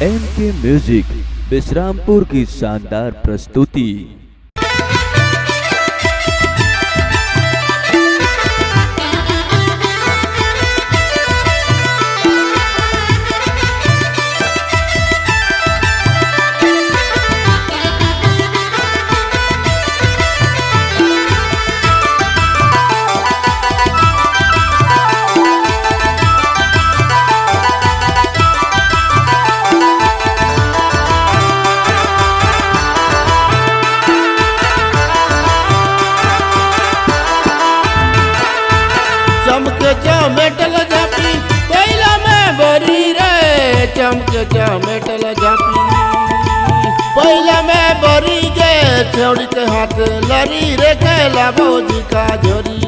MK music Vishrampur की शानदार प्रस्तुति। चमके चमेटल झापी पहिला में बरी रे, चमके चमेटल झापी पहिला में बरी गे, छौड़ी के हाथ लरी रे खेला भौजी का झोरी।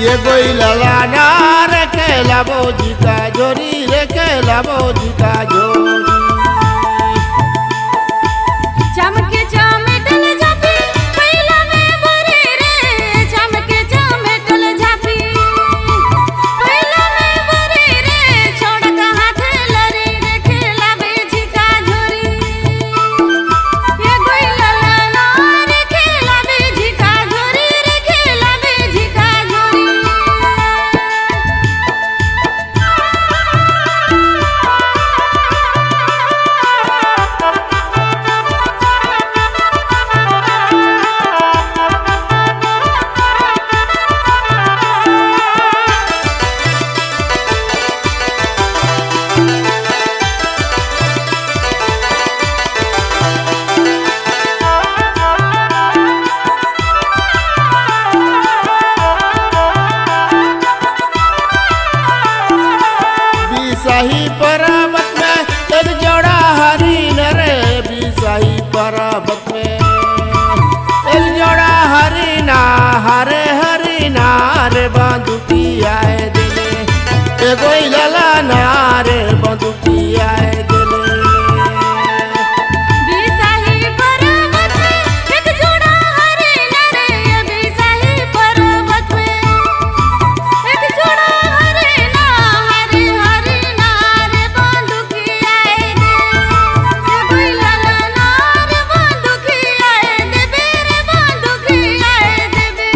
ये गोई ललाना रे खेला भौजी का झोरी रे, खेला भौजी का झोरी। चमके चमेटल झापी पहिला में बरी रे, चमके चमेटल झापी पहिला में बरी रे, छोड़ का हाथ लरी रे खेला बेजी का झोरी। ये गोई ललना रे खेला बेजी का झोरी रे, खेला बेजी का झोरी। बिसाही पर्वत में एक जोड़ा हरिन रे, बिसाही पर्वत में एक जोड़ा हरिना, हरे हरिना रे बंदूकी आए दिले। एगो ललाना रे बंदूकी आए दिले। बिसाही पर्वत में एक जोड़ा हरिन रे, बिसाही पर्वत में एक जोड़ा हरिना, हरे हरिना रे बंदूकी आए दे। ये गोई ललना रे बंदूकी आए देबे रे, बंदूकी आए देबे।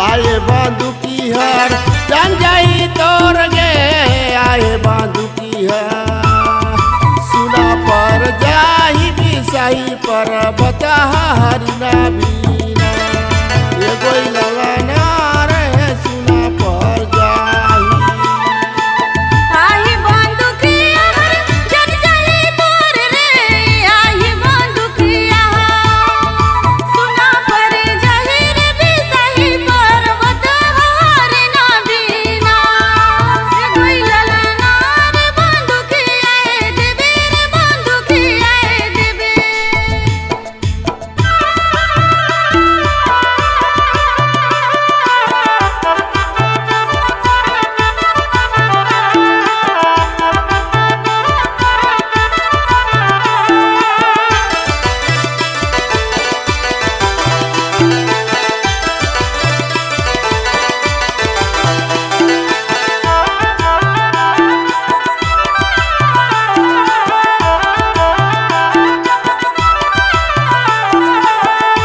आए बंदूकी हर जान जाई तोर गे, आए बंदूकी हर सुना पर जाही बिसाही पर्वत हरिना बीना। ये गोई ललना रे सुना पर जाही। आही बंदूकिया हर जन जाई तोर रे, आही बंदूकिया सुना पर जाही रे, बिसाही पर्वत हरिना बीना। ये गोई ललना रे बंदूकी आए देबे रे, बंदूकी आए देबे।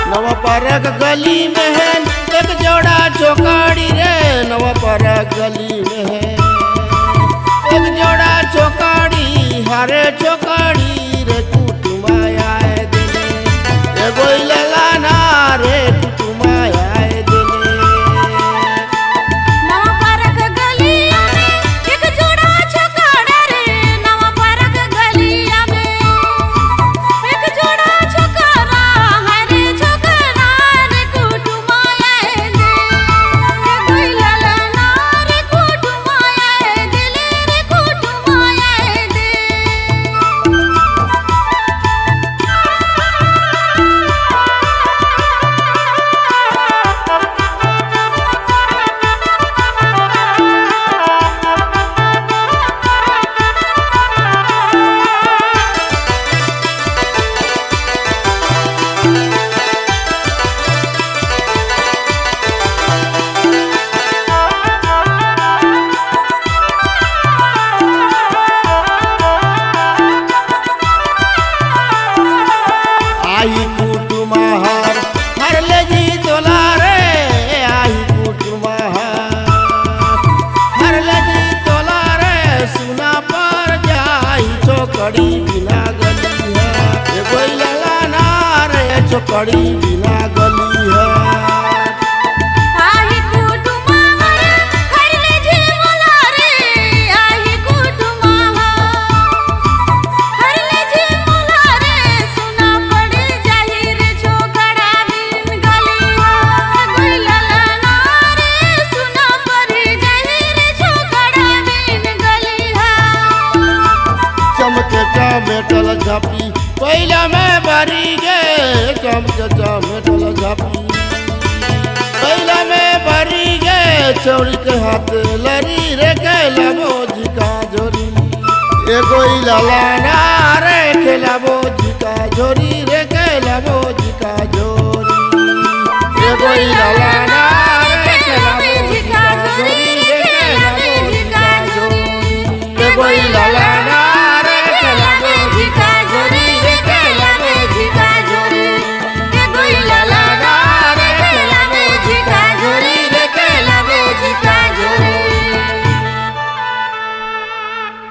नवपरक गली में है एक जोड़ा चौकड़ी रे, नवपरक गली में है एक जोड़ा चौकड़ी, हरे चौकड़ी रे कुटुमाया आए दिले। एगो ललाना रे कुटुमाया आए दिले। नवपरक गलिया में एक जोड़ा चौकड़ा रे, नवपरक गलिया में एक जोड़ा चौकड़ा, हरे चौकड़ा रे कुटुमाया दे। ये गोई ललना रे कुटुमाया दिले रे कुट छोकरी बिना गली है। आही कुटुमा खरले झिमला रे आही कुटुमा खरले झिमला रे सुना पड़े जाही रे छोकरा बिन गलिया गुलला ना रे सुना पड़े जाही रे छोकरा बिन गलिया। चमके चमेटल झापी पहिला में भरी गे चमके चमेटल झापी पहिला में भरी गे छौड़ी के हाथ लरी रे कैला बोझी का झोरी एगो लाला ना रे खेला बोझी का झोरी रे कैला बोझी का झोरी एगो लाला